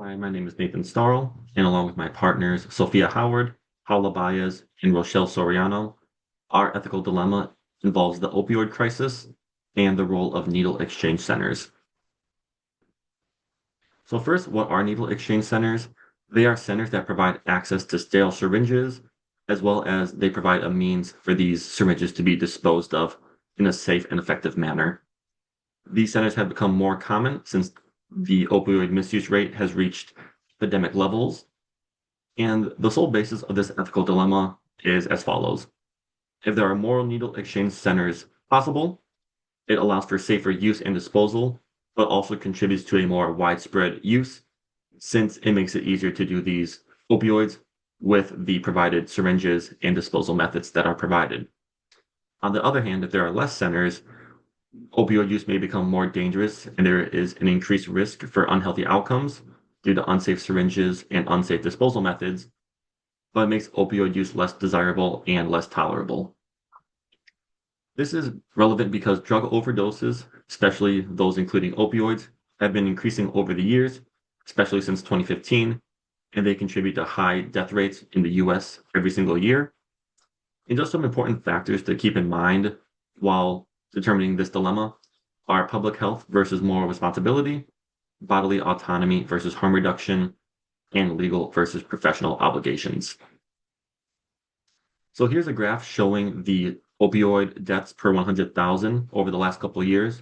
Hi, my name is Nathan Starl, and along with my partners Sophia Howard, Paula Baez, and Rochelle Soriano, our ethical dilemma involves the opioid crisis and the role of needle exchange centers. So first, what are needle exchange centers? They are centers that provide access to sterile syringes, as well as they provide a means for these syringes to be disposed of in a safe and effective manner. These centers have become more common since the opioid misuse rate has reached epidemic levels. And the sole basis of this ethical dilemma is as follows. If there are moral needle exchange centers possible, it allows for safer use and disposal, but also contributes to a more widespread use since it makes it easier to do these opioids with the provided syringes and disposal methods that are provided. On the other hand, if there are less centers, opioid use may become more dangerous and there is an increased risk for unhealthy outcomes due to unsafe syringes and unsafe disposal methods, but it makes opioid use less desirable and less tolerable. This is relevant because drug overdoses, especially those including opioids, have been increasing over the years, especially since 2015, and they contribute to high death rates in the US every single year. And just some important factors to keep in mind while determining this dilemma are public health versus moral responsibility, bodily autonomy versus harm reduction, and legal versus professional obligations. So here's a graph showing the opioid deaths per 100,000 over the last couple of years.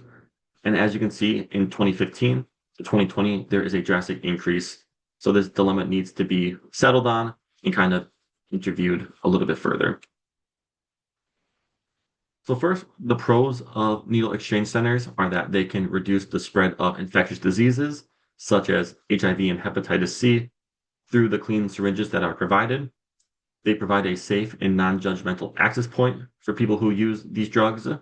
And as you can see, in 2015 to 2020, there is a drastic increase. So this dilemma needs to be settled on and kind of interviewed a little bit further. So first, the pros of needle exchange centers are that they can reduce the spread of infectious diseases, such as HIV and hepatitis C, through the clean syringes that are provided. They provide a safe and non-judgmental access point for people who use these drugs. It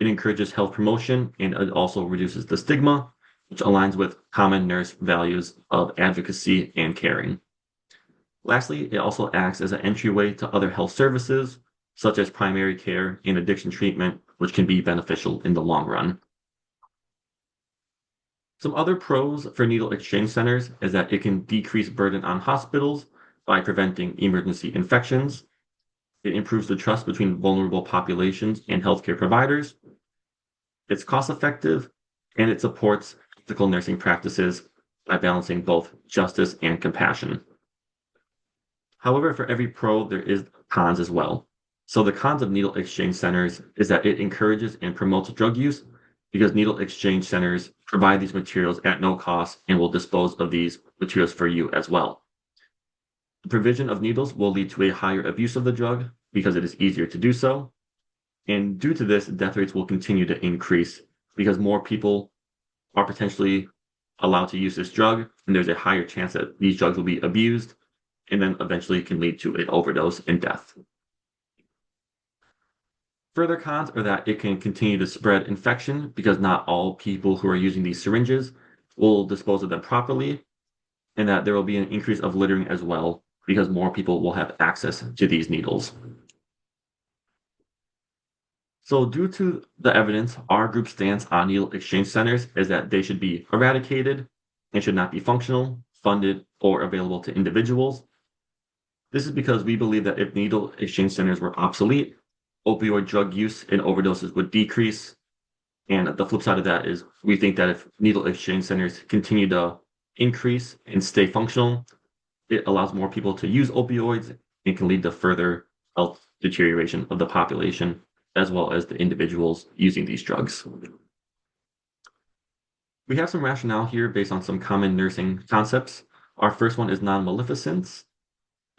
encourages health promotion and it also reduces the stigma, which aligns with common nurse values of advocacy and caring. Lastly, it also acts as an entryway to other health services, such as primary care and addiction treatment, which can be beneficial in the long run. Some other pros for needle exchange centers is that it can decrease burden on hospitals by preventing emergency infections. It improves the trust between vulnerable populations and healthcare providers. It's cost effective and it supports ethical nursing practices by balancing both justice and compassion. However, for every pro, there is cons as well. So the cons of needle exchange centers is that it encourages and promotes drug use because needle exchange centers provide these materials at no cost and will dispose of these materials for you as well. The provision of needles will lead to a higher abuse of the drug because it is easier to do so. And due to this, death rates will continue to increase because more people are potentially allowed to use this drug, and there's a higher chance that these drugs will be abused and then eventually can lead to an overdose and death. Further cons are that it can continue to spread infection because not all people who are using these syringes will dispose of them properly, and that there will be an increase of littering as well because more people will have access to these needles. So, due to the evidence, our group stance on needle exchange centers is that they should be eradicated and should not be functional, funded, or available to individuals. This is because we believe that if needle exchange centers were obsolete, opioid drug use and overdoses would decrease. And the flip side of that is we think that if needle exchange centers continue to increase and stay functional, it allows more people to use opioids and can lead to further health deterioration of the population as well as the individuals using these drugs. We have some rationale here based on some common nursing concepts. Our first one is non-maleficence.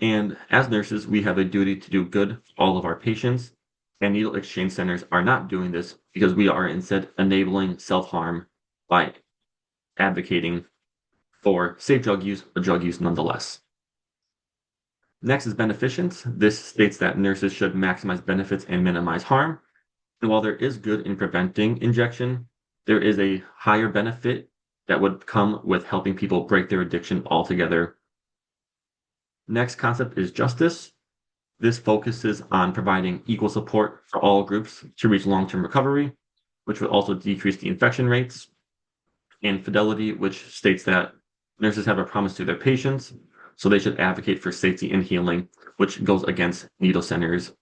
And as nurses, we have a duty to do good for all of our patients. And needle exchange centers are not doing this because we are instead enabling self-harm by advocating for safe drug use, but drug use nonetheless. Next is beneficence. This states that nurses should maximize benefits and minimize harm. And while there is good in preventing injection, there is a higher benefit that would come with helping people break their addiction altogether. Next concept is justice. This focuses on providing equal support for all groups to reach long-term recovery, which would also decrease the infection rates. And fidelity, which states that Nurses have a promise to their patients, so they should advocate for safety and healing, which goes against needle centers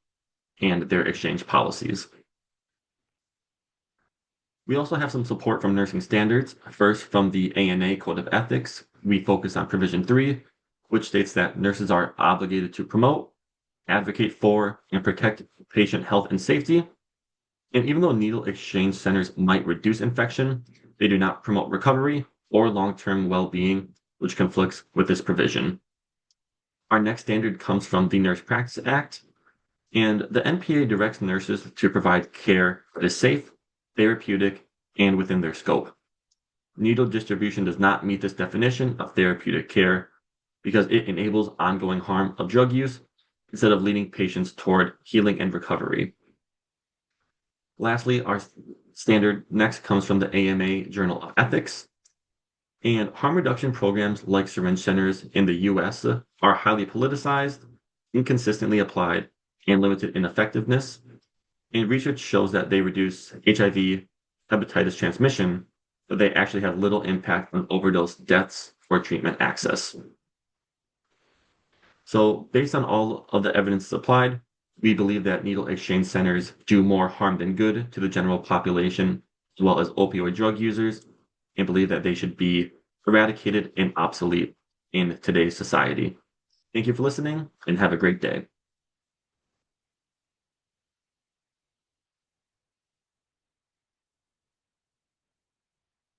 and their exchange policies. We also have some support from nursing standards. First, from the ANA Code of Ethics, we focus on Provision 3, which states that nurses are obligated to promote, advocate for, and protect patient health and safety. And even though needle exchange centers might reduce infection, they do not promote recovery or long-term well-being, which conflicts with this provision. Our next standard comes from the Nurse Practice Act, and the NPA directs nurses to provide care that is safe, therapeutic, and within their scope. Needle distribution does not meet this definition of therapeutic care because it enables ongoing harm of drug use instead of leading patients toward healing and recovery. Lastly, our standard next comes from the AMA Journal of Ethics. And harm reduction programs like syringe centers in the US are highly politicized, inconsistently applied, and limited in effectiveness. And research shows that they reduce HIV, hepatitis transmission, but they actually have little impact on overdose deaths or treatment access. So, based on all of the evidence supplied, we believe that needle exchange centers do more harm than good to the general population, as well as opioid drug users, and believe that they should be eradicated and obsolete in today's society. Thank you for listening, and have a great day.